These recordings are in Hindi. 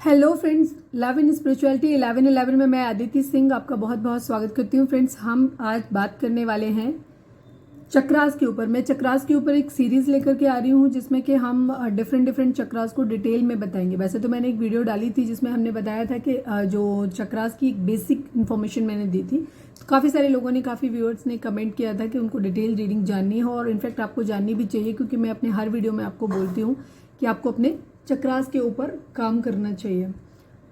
Hello friends, love in spirituality 1111 में मैं अदिति सिंह आपका बहुत बहुत स्वागत करती हूँ। फ्रेंड्स, हम आज बात करने वाले हैं चक्रास के ऊपर। मैं चक्रास के ऊपर एक सीरीज लेकर के आ रही हूँ जिसमें कि हम डिफरेंट चक्रास को डिटेल में बताएंगे। वैसे तो मैंने एक वीडियो डाली थी जिसमें हमने बताया था कि जो चक्रास की एक बेसिक इन्फॉर्मेशन मैंने दी थी, तो काफ़ी सारे लोगों ने, काफ़ी व्यूअर्स ने कमेंट किया था कि उनको डिटेल रीडिंग जाननी है और इनफैक्ट आपको जाननी भी चाहिए, क्योंकि मैं अपने हर वीडियो में आपको बोलती हूँ कि आपको अपने चक्रास के ऊपर काम करना चाहिए।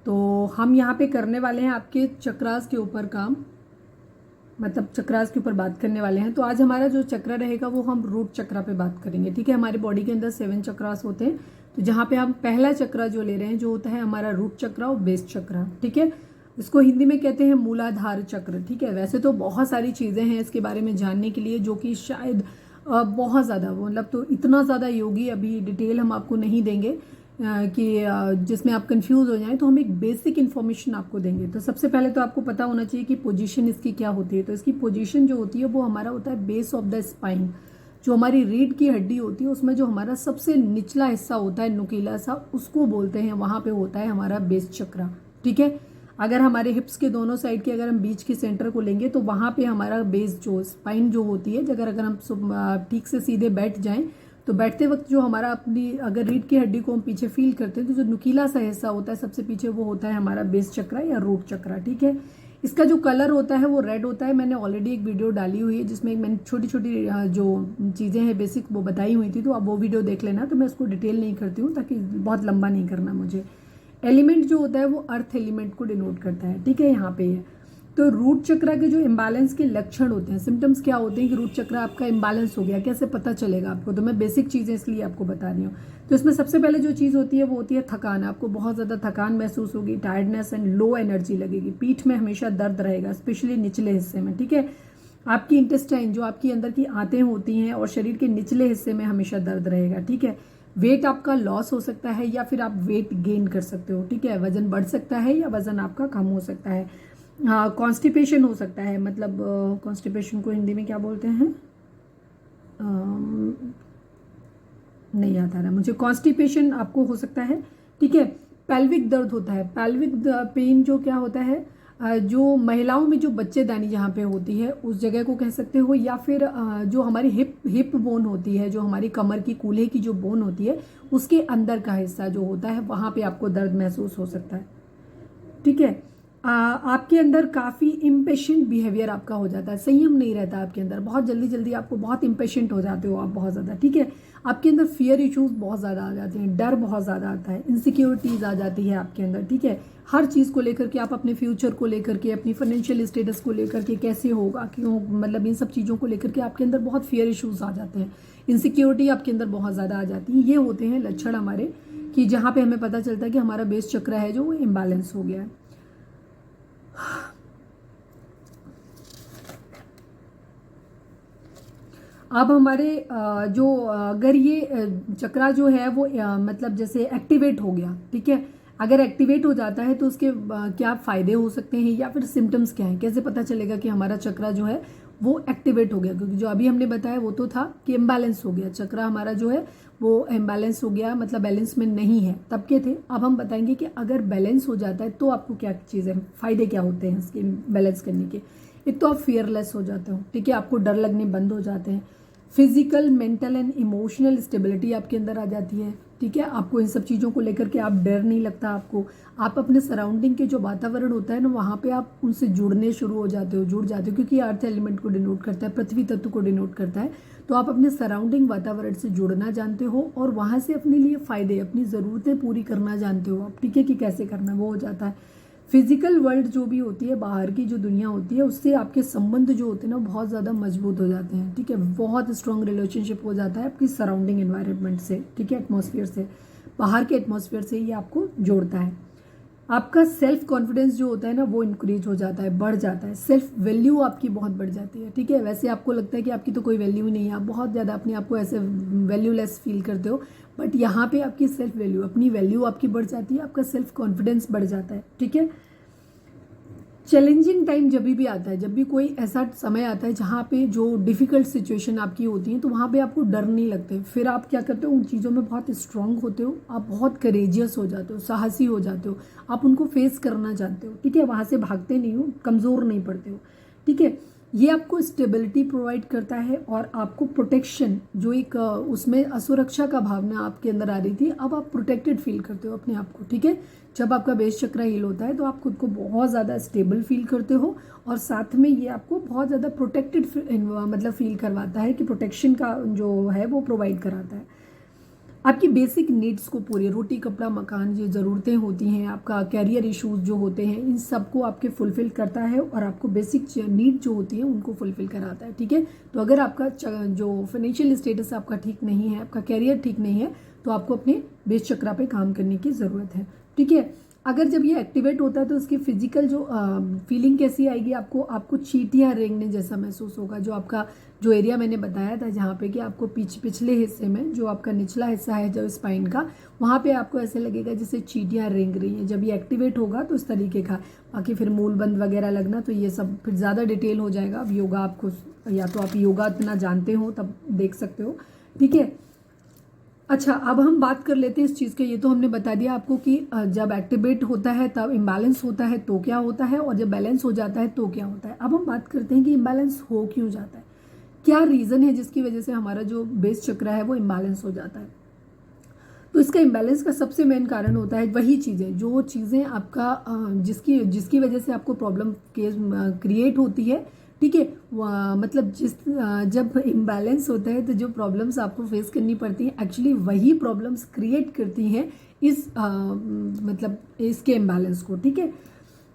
तो हम यहाँ पे करने वाले हैं आपके चक्रास के ऊपर काम, मतलब चक्रास के ऊपर बात करने वाले हैं। तो आज हमारा जो चक्र रहेगा वो हम रूट चक्रा पे बात करेंगे। ठीक है, हमारे बॉडी के अंदर 7 चक्रास होते हैं, तो जहाँ पे हम पहला चक्रा जो ले रहे हैं जो होता है हमारा रूट चक्रा और बेस चक्रा। ठीक है, इसको हिंदी में कहते हैं मूलाधार चक्र। ठीक है, वैसे तो बहुत सारी चीज़ें हैं इसके बारे में जानने के लिए जो कि शायद बहुत ज़्यादा, मतलब तो इतना ज़्यादा योगी अभी डिटेल हम आपको नहीं देंगे कि जिसमें आप कंफ्यूज हो जाएं। तो हम एक बेसिक इन्फॉर्मेशन आपको देंगे। तो सबसे पहले तो आपको पता होना चाहिए कि पोजीशन इसकी क्या होती है। तो इसकी पोजीशन जो होती है वो हमारा होता है बेस ऑफ द स्पाइन। जो हमारी रीढ़ की हड्डी होती है उसमें जो हमारा सबसे निचला हिस्सा होता है, नुकीला सा, उसको बोलते हैं, वहां पे होता है हमारा बेस चक्रा। ठीक है, अगर हमारे हिप्स के दोनों साइड के अगर हम बीच के सेंटर को लेंगे तो वहां पे हमारा बेस जो स्पाइन जो होती है, अगर हम ठीक से सीधे बैठ जाएं तो बैठते वक्त जो हमारा अपनी अगर रीढ़ की हड्डी को हम पीछे फील करते हैं तो जो नुकीला सा हिस्सा होता है सबसे पीछे, वो होता है हमारा बेस चक्रा या रूट चक्रा। ठीक है, इसका जो कलर होता है वो रेड होता है। मैंने ऑलरेडी एक वीडियो डाली हुई है जिसमें मैंने छोटी छोटी जो चीज़ें हैं बेसिक वो बताई हुई थी, तो आप वो वीडियो देख लेना। तो मैं उसको डिटेल नहीं करती हूँ ताकि बहुत लंबा नहीं करना मुझे। एलिमेंट जो होता है वो अर्थ एलिमेंट को डिनोट करता है। ठीक है, यहाँ पे है। तो रूट चक्रा के जो इम्बैलेंस के लक्षण होते हैं, सिम्टम्स क्या होते हैं कि रूट चक्रा आपका इम्बैलेंस हो गया, कैसे पता चलेगा आपको? तो मैं बेसिक चीज़ें इसलिए आपको बता रही हूँ। तो इसमें सबसे पहले जो चीज़ होती है वो होती है थकान। आपको बहुत ज़्यादा थकान महसूस होगी, टायर्डनेस एंड लो एनर्जी लगेगी, पीठ में हमेशा दर्द रहेगा, स्पेशली निचले हिस्से में। ठीक है, आपकी इंटेस्टाइन जो आपकी अंदर की आंतें होती हैं और शरीर के निचले हिस्से में हमेशा दर्द रहेगा। ठीक है, वेट आपका लॉस हो सकता है या फिर आप वेट गेन कर सकते हो। ठीक है, वजन बढ़ सकता है या वजन आपका कम हो सकता है। हाँ, कॉन्स्टिपेशन हो सकता है, मतलब कॉन्स्टिपेशन को हिंदी में क्या बोलते हैं, नहीं याद आ रहा मुझे। कॉन्स्टिपेशन आपको हो सकता है। ठीक है, पेल्विक दर्द होता है, पेल्विक पेन जो क्या होता है, जो महिलाओं में जो बच्चेदानी जहाँ पे होती है उस जगह को कह सकते हो, या फिर जो हमारी हिप बोन होती है, जो हमारी कमर की कूल्हे की जो बोन होती है उसके अंदर का हिस्सा जो होता है वहाँ पे आपको दर्द महसूस हो सकता है। ठीक है, आपके अंदर काफ़ी इम्पेशेंट बिहेवियर आपका हो जाता है, संयम नहीं रहता आपके अंदर, बहुत जल्दी जल्दी आपको बहुत इम्पेशेंट हो जाते हो आप बहुत ज़्यादा। ठीक है, आपके अंदर फियर इश्यूज बहुत ज़्यादा आ जाते हैं, डर बहुत ज़्यादा आता है, इनसिक्योरिटीज़ आ जाती है आपके अंदर। ठीक है, हर चीज़ को लेकर के, आप अपने फ्यूचर को लेकर के, अपनी फाइनेंशियल स्टेटस को लेकर के, कैसे होगा, क्यों, मतलब इन सब चीज़ों को लेकर के आपके अंदर बहुत फियर इश्यूज आ जाते हैं, इनसिक्योरिटी आपके अंदर बहुत ज़्यादा आ जाती है। ये होते हैं लक्षण हमारे कि जहाँ पे हमें पता चलता है कि हमारा बेस चक्र है जो वो इम्बैलेंस हो गया है। अब हमारे जो अगर ये चक्रा जो है वो मतलब जैसे एक्टिवेट हो गया, ठीक है, अगर एक्टिवेट हो जाता है तो उसके क्या फ़ायदे हो सकते हैं या फिर सिम्टम्स क्या हैं, कैसे पता चलेगा कि हमारा चक्रा जो है वो एक्टिवेट हो गया? क्योंकि जो अभी हमने बताया वो तो था कि इम्बैलेंस हो गया, चक्रा हमारा जो है वो इम्बैलेंस हो गया, मतलब बैलेंस में नहीं है, तब के थे। अब हम बताएंगे कि अगर बैलेंस हो जाता है तो आपको क्या चीज़ें, फ़ायदे क्या होते हैं इसके बैलेंस करने के। एक तो आप फियरलेस हो जाते हो, ठीक है, आपको डर लगने बंद हो जाते हैं, physical, mental and emotional stability आपके अंदर आ जाती है। ठीक है, आपको इन सब चीज़ों को लेकर के आप डर नहीं लगता आपको, आप अपने सराउंडिंग के जो वातावरण होता है ना वहाँ पे आप उनसे जुड़ने शुरू हो जाते हो, जुड़ जाते हो, क्योंकि अर्थ एलिमेंट को डिनोट करता है, पृथ्वी तत्व को डिनोट करता है। तो आप अपने सराउंडिंग वातावरण से जुड़ना जानते हो और वहाँ से अपने लिए फ़ायदे, अपनी ज़रूरतें पूरी करना जानते हो आप। ठीक है, कि कैसे करना वो हो जाता है। फिजिकल वर्ल्ड जो भी होती है, बाहर की जो दुनिया होती है, उससे आपके संबंध जो होते हैं ना बहुत ज़्यादा मजबूत हो जाते हैं। ठीक है, बहुत स्ट्रॉन्ग रिलेशनशिप हो जाता है आपकी सराउंडिंग एनवायरनमेंट से। ठीक है, एटमॉस्फेयर से, बाहर के एटमॉस्फेयर से ये आपको जोड़ता है। आपका सेल्फ कॉन्फिडेंस जो होता है ना वो इंक्रीज हो जाता है, बढ़ जाता है, सेल्फ वैल्यू आपकी बहुत बढ़ जाती है। ठीक है, वैसे आपको लगता है कि आपकी तो कोई वैल्यू ही नहीं है, आप बहुत ज़्यादा अपने आप को ऐसे वैल्यूलेस फील करते हो, बट यहाँ पे आपकी सेल्फ वैल्यू, अपनी वैल्यू आपकी बढ़ जाती है, आपका सेल्फ कॉन्फिडेंस बढ़ जाता है। ठीक है, चैलेंजिंग टाइम जब भी आता है, जब भी कोई ऐसा समय आता है जहाँ पे जो डिफ़िकल्ट सिचुएशन आपकी होती है, तो वहाँ पे आपको डर नहीं लगते, फिर आप क्या करते हो, उन चीज़ों में बहुत स्ट्रांग होते हो, आप बहुत करेजियस हो जाते हो, साहसी हो जाते हो, आप उनको फेस करना चाहते हो, ठीक है, वहाँ से भागते नहीं हो, कमज़ोर नहीं पड़ते हो, ठीक है। ये आपको स्टेबिलिटी प्रोवाइड करता है और आपको प्रोटेक्शन, जो एक उसमें असुरक्षा का भावना आपके अंदर आ रही थी, अब आप प्रोटेक्टेड फील करते हो अपने आप को, ठीक है। जब आपका बेस चक्र हील होता है तो आप खुद को बहुत ज़्यादा स्टेबल फील करते हो और साथ में ये आपको बहुत ज़्यादा प्रोटेक्टेड मतलब फील करवाता है कि प्रोटेक्शन का जो है वो प्रोवाइड कराता है। आपकी बेसिक नीड्स को पूरी, रोटी कपड़ा मकान, जो ज़रूरतें होती हैं, आपका कैरियर इश्यूज जो होते हैं, इन सबको आपके फुलफिल करता है और आपको बेसिक नीड जो होती है उनको फुलफिल कराता है, ठीक है। तो अगर आपका जो फाइनेंशियल स्टेटस आपका ठीक नहीं है, आपका कैरियर ठीक नहीं है, तो आपको अपने बेस चक्रा पे काम करने की ज़रूरत है, ठीक है। अगर जब ये एक्टिवेट होता है तो उसकी फिजिकल जो फीलिंग कैसी आएगी, आपको चींटियां रेंगने जैसा महसूस होगा। जो आपका जो एरिया मैंने बताया था जहाँ पे कि आपको पिछले हिस्से में जो आपका निचला हिस्सा है जो स्पाइन का, वहाँ पे आपको ऐसे लगेगा जैसे चींटियां रेंग रही हैं। जब ये एक्टिवेट होगा तो इस तरीके का, बाकी फिर मूलबंध वगैरह लगना तो ये सब फिर ज़्यादा डिटेल हो जाएगा। अब योगा आपको, या तो आप योगा इतना जानते हो तब देख सकते हो, ठीक है। अच्छा, अब हम बात कर लेते हैं इस चीज़ के। ये तो हमने बता दिया आपको कि जब एक्टिवेट होता है तब इम्बैलेंस होता है तो क्या होता है, और जब बैलेंस हो जाता है तो क्या होता है। अब हम बात करते हैं कि इम्बैलेंस हो क्यों जाता है, क्या रीज़न है जिसकी वजह से हमारा जो बेस चक्र है वो इम्बैलेंस हो जाता है। तो इसका इम्बैलेंस का सबसे मेन कारण होता है वही चीज़ें, जो चीज़ें आपका जिसकी वजह से आपको प्रॉब्लम क्रिएट होती है, ठीक है। मतलब जब इम्बैलेंस होता है तो जो प्रॉब्लम्स आपको फेस करनी पड़ती हैं, एक्चुअली वही प्रॉब्लम्स क्रिएट करती हैं मतलब इसके इम्बैलेंस को, ठीक है।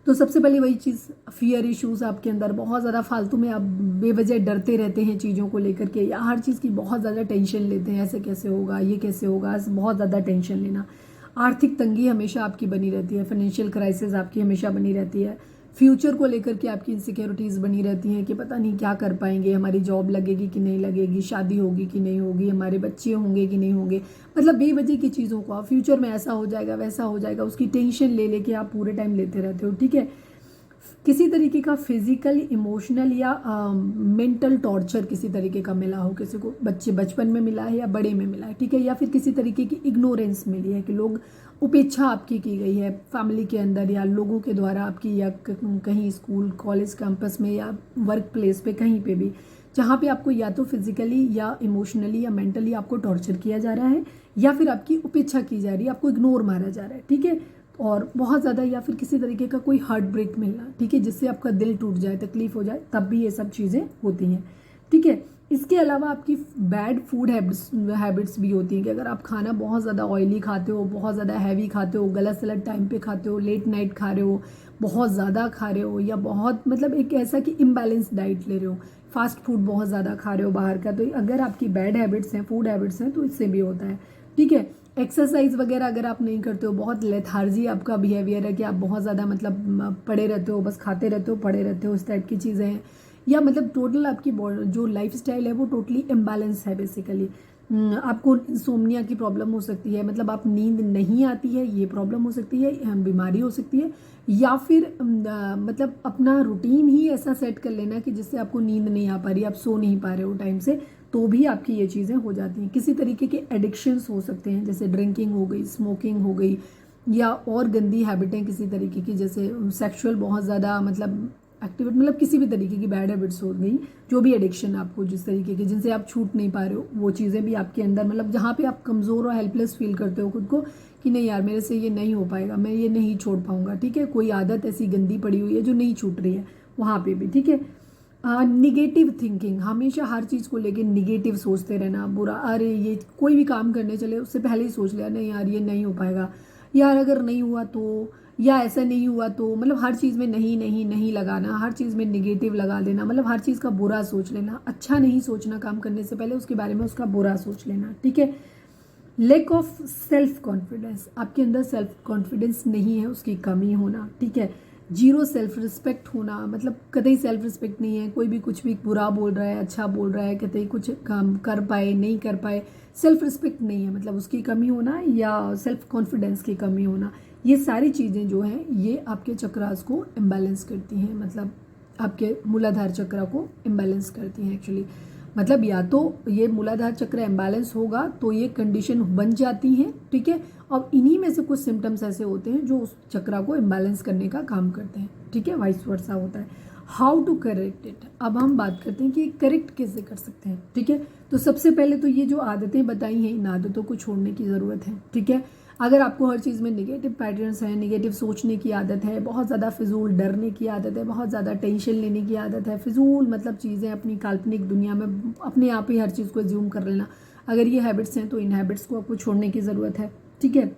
तो सबसे पहले वही चीज़, फियर इश्यूज आपके अंदर बहुत ज़्यादा फालतू में आप बेवजह डरते रहते हैं चीज़ों को लेकर के, या हर चीज़ की बहुत ज़्यादा टेंशन लेते हैं, ऐसे कैसे होगा, ये कैसे होगा, बहुत ज़्यादा टेंशन लेना। आर्थिक तंगी हमेशा आपकी बनी रहती है, फाइनेंशियल क्राइसिस आपकी हमेशा बनी रहती है। फ्यूचर को लेकर के आपकी इनसिक्योरिटीज़ बनी रहती हैं कि पता नहीं क्या कर पाएंगे, हमारी जॉब लगेगी कि नहीं लगेगी, शादी होगी कि नहीं होगी, हमारे बच्चे होंगे कि नहीं होंगे, मतलब बेवजह की चीज़ों को, फ्यूचर में ऐसा हो जाएगा वैसा हो जाएगा, उसकी टेंशन ले लेके आप पूरे टाइम लेते रहते हो, ठीक है। किसी तरीके का फिजिकल, इमोशनल या मेंटल टॉर्चर किसी तरीके का मिला हो, किसी को बचपन में मिला है या बड़े में मिला है, ठीक है। या फिर किसी तरीके की इग्नोरेंस मिली है कि लोग उपेक्षा आपकी की गई है फैमिली के अंदर या लोगों के द्वारा आपकी, या कहीं स्कूल कॉलेज कैंपस में या वर्क प्लेस पे, कहीं पे भी जहाँ पे आपको या तो फिजिकली या इमोशनली या मेंटली आपको टॉर्चर किया जा रहा है, या फिर आपकी उपेक्षा की जा रही है, आपको इग्नोर मारा जा रहा है, ठीक है। और बहुत ज़्यादा, या फिर किसी तरीके का कोई हार्ट ब्रेक मिलना, ठीक है, जिससे आपका दिल टूट जाए, तकलीफ हो जाए, तब भी ये सब चीज़ें होती हैं, ठीक है। इसके अलावा आपकी बैड फूड हैबिट्स भी होती हैं कि अगर आप खाना बहुत ज़्यादा ऑयली खाते हो, बहुत ज़्यादा हैवी खाते हो, गलत सलत टाइम पे खाते हो, लेट नाइट खा रहे हो, बहुत ज़्यादा खा रहे हो, या बहुत मतलब एक ऐसा कि इम्बैलेंस डाइट ले रहे हो, फास्ट फूड बहुत ज़्यादा खा रहे हो बाहर का, तो अगर आपकी बैड हैबिट्स हैं, फूड हैबिट्स हैं, तो इससे भी होता है, ठीक है। एक्सरसाइज वगैरह अगर आप नहीं करते हो, बहुत लेथार्जी आपका बिहेवियर है कि आप बहुत ज़्यादा मतलब पड़े रहते हो, बस खाते रहते हो, पड़े रहते हो, इस टाइप की चीज़ें हैं, या मतलब टोटल आपकी जो लाइफ स्टाइल है वो टोटली इम्बैलेंस है बेसिकली। आपको इंसोम्निया की प्रॉब्लम हो सकती है, मतलब आप नींद नहीं आती है, ये प्रॉब्लम हो सकती है, बीमारी हो सकती है, या फिर मतलब अपना रूटीन ही ऐसा सेट कर लेना कि जिससे आपको नींद नहीं आ पा रही, आप सो नहीं पा रहे हो टाइम से, तो भी आपकी ये चीज़ें हो जाती हैं। किसी तरीके के एडिक्शंस हो सकते हैं, जैसे ड्रिंकिंग हो गई, स्मोकिंग हो गई, या और गंदी हैबिटें किसी तरीके की, जैसे सेक्सुअल बहुत ज़्यादा मतलब एक्टिविटी, मतलब किसी भी तरीके की बैड हैबिट्स हो गई, जो भी एडिक्शन आपको जिस तरीके की, जिनसे आप छूट नहीं पा रहे हो, वो चीज़ें भी आपके अंदर, मतलब जहाँ पे आप कमज़ोर और हेल्पलेस फील करते हो खुद को कि नहीं यार मेरे से ये नहीं हो पाएगा, मैं ये नहीं छोड़ पाऊंगा, ठीक है। कोई आदत ऐसी गंदी पड़ी हुई है जो नहीं छूट रही है, वहाँ पे भी, ठीक है। निगेटिव थिंकिंग, हमेशा हर चीज़ को लेके निगेटिव सोचते रहना, बुरा, अरे ये कोई भी काम करने चले उससे पहले ही सोच लिया नहीं यार ये नहीं हो पाएगा, यार अगर नहीं हुआ तो, या ऐसा नहीं हुआ तो, मतलब हर चीज़ में नहीं नहीं नहीं लगाना, हर चीज़ में निगेटिव लगा देना, मतलब हर चीज़ का बुरा सोच लेना, अच्छा नहीं सोचना काम करने से पहले, उसके बारे में उसका बुरा सोच लेना, ठीक है। लैक ऑफ सेल्फ कॉन्फिडेंस, आपके अंदर सेल्फ कॉन्फिडेंस नहीं है, उसकी कमी होना, ठीक है। जीरो सेल्फ रिस्पेक्ट होना, मतलब कतई सेल्फ रिस्पेक्ट नहीं है, कोई भी कुछ भी बुरा बोल रहा है, अच्छा बोल रहा है, कतई कुछ काम कर पाए नहीं कर पाए, सेल्फ रिस्पेक्ट नहीं है, मतलब उसकी कमी होना या सेल्फ कॉन्फिडेंस की कमी होना, ये सारी चीज़ें जो हैं ये आपके चक्रास को इम्बैलेंस करती हैं, मतलब आपके मूलाधार चक्र को इम्बैलेंस करती हैं एक्चुअली। मतलब या तो ये मूलाधार चक्र इम्बैलेंस होगा तो ये कंडीशन बन जाती है, ठीक है, और इन्हीं में से कुछ सिम्टम्स ऐसे होते हैं जो उस चक्र को इम्बैलेंस करने का काम करते हैं, ठीक है, वाइस वर्सा होता है। हाउ टू करेक्ट इट, अब हम बात करते हैं कि करेक्ट कैसे कर सकते हैं, ठीक है। तो सबसे पहले तो ये जो आदतें बताई हैं इन आदतों को छोड़ने की ज़रूरत है, ठीक है। अगर आपको हर चीज़ में नेगेटिव पैटर्न्स हैं, नेगेटिव सोचने की आदत है, बहुत ज़्यादा फिजूल डरने की आदत है, बहुत ज़्यादा टेंशन लेने की आदत है, फिजूल मतलब चीज़ें अपनी काल्पनिक दुनिया में अपने आप ही हर चीज़ को एज्यूम कर लेना, अगर ये हैबिट्स हैं तो इन हैबिट्स को आपको छोड़ने की ज़रूरत है, ठीक है।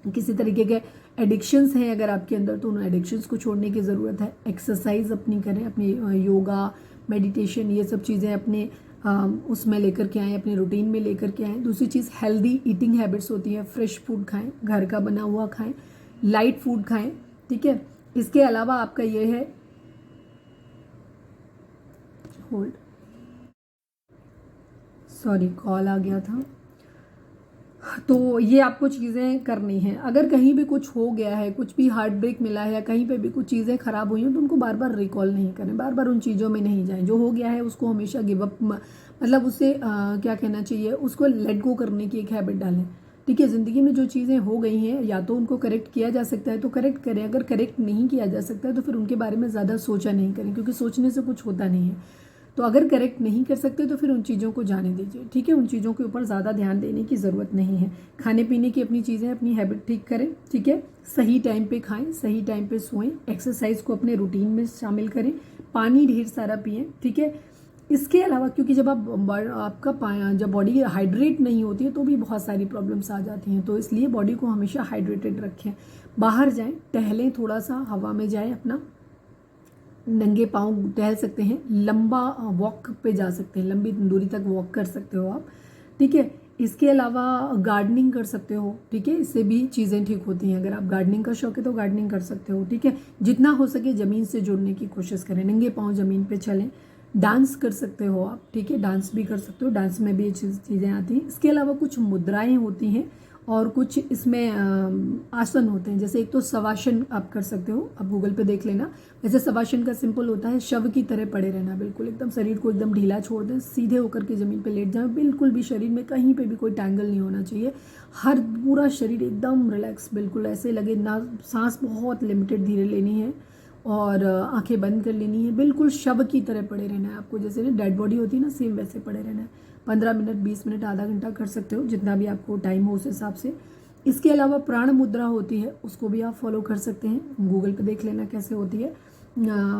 किसी तरीके के एडिक्शंस हैं अगर आपके अंदर तो उन एडिक्शंस को छोड़ने की ज़रूरत है। एक्सरसाइज अपनी करें, अपनी योगा मेडिटेशन ये सब चीज़ें अपने उसमें लेकर के आएँ, अपने रूटीन में लेकर के आएँ। दूसरी चीज़ हेल्दी ईटिंग हैबिट्स होती है, फ्रेश फूड खाएं, घर का बना हुआ खाएं, लाइट फूड खाएं, ठीक है। इसके अलावा आपका ये है, होल्ड, सॉरी कॉल आ गया था, तो ये आपको चीज़ें करनी है। अगर कहीं भी कुछ हो गया है, कुछ भी हार्ट ब्रेक मिला है या कहीं पे भी कुछ चीज़ें ख़राब हुई हैं तो उनको बार बार रिकॉल नहीं करें, बार बार उन चीज़ों में नहीं जाएं। जो हो गया है उसको हमेशा गिव अप, मतलब उससे क्या कहना चाहिए, उसको लेट गो करने की एक हैबिट डालें, ठीक है। ज़िंदगी में जो चीज़ें हो गई हैं या तो उनको करेक्ट किया जा सकता है तो करेक्ट करें, अगर करेक्ट नहीं किया जा सकता है तो फिर उनके बारे में ज़्यादा सोचा नहीं करें, क्योंकि सोचने से कुछ होता नहीं है। तो अगर करेक्ट नहीं कर सकते तो फिर उन चीज़ों को जाने दीजिए, ठीक है। उन चीज़ों के ऊपर ज़्यादा ध्यान देने की ज़रूरत नहीं है। खाने पीने की अपनी चीज़ें, अपनी हैबिट ठीक करें, ठीक है। सही टाइम पे खाएं, सही टाइम पे सोएं, एक्सरसाइज को अपने रूटीन में शामिल करें, पानी ढेर सारा पिएं, ठीक है। इसके अलावा क्योंकि जब आपका जब बॉडी हाइड्रेट नहीं होती है तो भी बहुत सारी प्रॉब्लम्स आ जाती हैं, तो इसलिए बॉडी को हमेशा हाइड्रेटेड रखें। बाहर जाएं, टहलें, थोड़ा सा हवा में जाएं, अपना नंगे पाँव टहल सकते हैं, लंबा वॉक पे जा सकते हैं, लंबी दूरी तक वॉक कर सकते हो आप, ठीक है। इसके अलावा गार्डनिंग कर सकते हो, ठीक है, इससे भी चीज़ें ठीक होती हैं। अगर आप गार्डनिंग का शौक है तो गार्डनिंग कर सकते हो, ठीक है। जितना हो सके ज़मीन से जुड़ने की कोशिश करें, नंगे पाँव ज़मीन पे चलें। डांस कर सकते हो आप, ठीक है, डांस भी कर सकते हो, डांस में भी ये चीज़ें आती हैं। इसके अलावा कुछ मुद्राएं होती हैं और कुछ इसमें आसन होते हैं, जैसे एक तो शवासन आप कर सकते हो, आप गूगल पे देख लेना। वैसे शवासन का सिंपल होता है शव की तरह पड़े रहना, बिल्कुल एकदम शरीर को एकदम ढीला छोड़ दें, सीधे होकर के ज़मीन पे लेट जाएं, बिल्कुल भी शरीर में कहीं पे भी कोई टैंगल नहीं होना चाहिए, हर पूरा शरीर एकदम रिलैक्स, बिल्कुल ऐसे लगे ना, सांस बहुत लिमिटेड धीरे लेनी है और आंखें बंद कर लेनी है, बिल्कुल शव की तरह पड़े रहना है आपको, जैसे ना डेड बॉडी होती है ना, सेम वैसे पड़े रहना है। 15 मिनट, 20 मिनट, आधा घंटा कर सकते हो, जितना भी आपको टाइम हो उस हिसाब से। इसके अलावा प्राण मुद्रा होती है, उसको भी आप फॉलो कर सकते हैं, गूगल पे देख लेना कैसे होती है,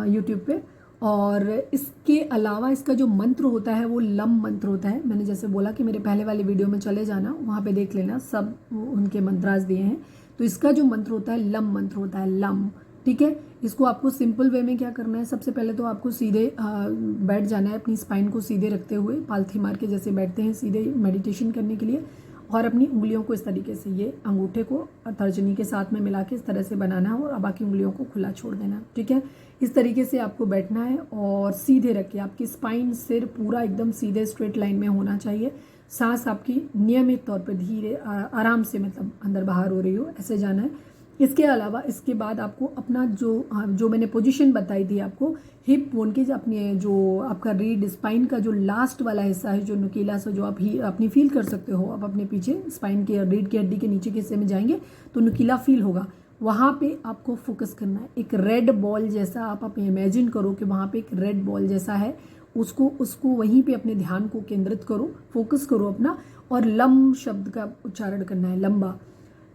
यूट्यूब पे। और इसके अलावा इसका जो मंत्र होता है वो लम मंत्र होता है, मैंने जैसे बोला कि मेरे पहले वाले वीडियो में चले जाना, वहाँ पे देख लेना, सब उनके मंत्रास दिए हैं। तो इसका जो मंत्र होता है लम मंत्र होता है, लम, ठीक है। इसको आपको सिंपल वे में क्या करना है, सबसे पहले तो आपको सीधे बैठ जाना है, अपनी स्पाइन को सीधे रखते हुए, पालथी मार के जैसे बैठते हैं सीधे मेडिटेशन करने के लिए, और अपनी उंगलियों को इस तरीके से, ये अंगूठे को तर्जनी के साथ में मिला के इस तरह से बनाना है और बाकी उंगलियों को खुला छोड़ देना, ठीक है। इस तरीके से आपको बैठना है और सीधे रख के आपकी स्पाइन, सिर पूरा एकदम सीधे स्ट्रेट लाइन में होना चाहिए। सांस आपकी नियमित तौर पर धीरे आराम से, मतलब अंदर बाहर हो रही हो, ऐसे जाना है। इसके अलावा इसके बाद आपको अपना जो मैंने पोजीशन बताई थी आपको, हिप बोन के अपने जो आपका रीड स्पाइन का जो लास्ट वाला हिस्सा है, जो नुकीला सा, जो आप ही अपनी फील कर सकते हो, आप अपने पीछे स्पाइन के रीड की हड्डी के नीचे के हिस्से में जाएंगे तो नुकीला फील होगा, वहाँ पे आपको फोकस करना है। एक रेड बॉल जैसा आप इमेजिन करो कि वहाँ पे एक रेड बॉल जैसा है, उसको वहीं पे अपने ध्यान को केंद्रित करो, फोकस करो अपना, और लम शब्द का उच्चारण करना है, लंबा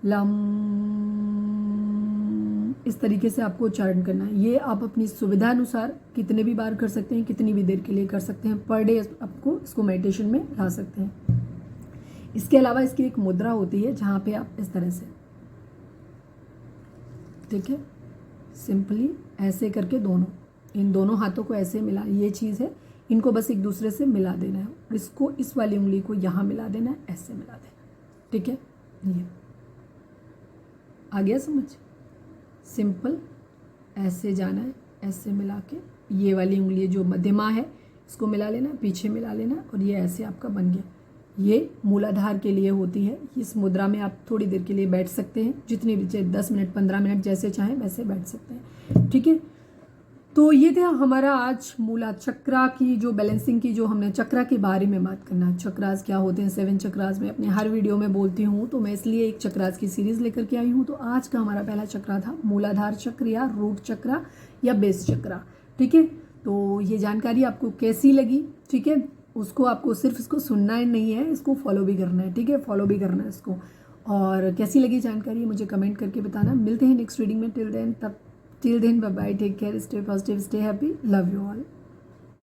लम, इस तरीके से आपको उच्चारण करना है। ये आप अपनी सुविधा अनुसार कितने भी बार कर सकते हैं, कितनी भी देर के लिए कर सकते हैं, पर डे आपको इसको मेडिटेशन में ला सकते हैं। इसके अलावा इसकी एक मुद्रा होती है जहाँ पे आप इस तरह से, ठीक है, सिंपली ऐसे करके इन दोनों हाथों को ऐसे मिला, ये चीज़ है, इनको बस एक दूसरे से मिला देना है और इसको, इस वाली उंगली को यहाँ मिला देना है, ऐसे मिला देना, ठीक है। ये आ गया समझ, सिंपल ऐसे जाना है, ऐसे मिला के ये वाली उंगली जो मध्यमा है इसको मिला लेना, पीछे मिला लेना और ये ऐसे आपका बन गया। ये मूलाधार के लिए होती है। इस मुद्रा में आप थोड़ी देर के लिए बैठ सकते हैं, जितनी भी चाहे 10 मिनट 15 मिनट जैसे चाहें वैसे बैठ सकते हैं, ठीक है। तो ये था हमारा आज मूला चक्रा की जो बैलेंसिंग की, जो हमने चक्रा के बारे में बात करना। चक्रास क्या होते हैं, 7 चक्रास में अपने हर वीडियो में बोलती हूँ, तो मैं इसलिए एक चक्रास की सीरीज लेकर के आई हूँ। तो आज का हमारा पहला चक्रा था मूलाधार चक्र या रूट चक्रा या बेस चक्रा, ठीक है। तो ये जानकारी आपको कैसी लगी, ठीक है, उसको आपको सिर्फ इसको सुनना ही नहीं है, इसको फॉलो भी करना है, ठीक है, फॉलो भी करना है इसको। और कैसी लगी जानकारी मुझे कमेंट करके बताना। मिलते हैं नेक्स्ट रीडिंग में। Till then bye bye, take care, stay positive, stay happy, love you all.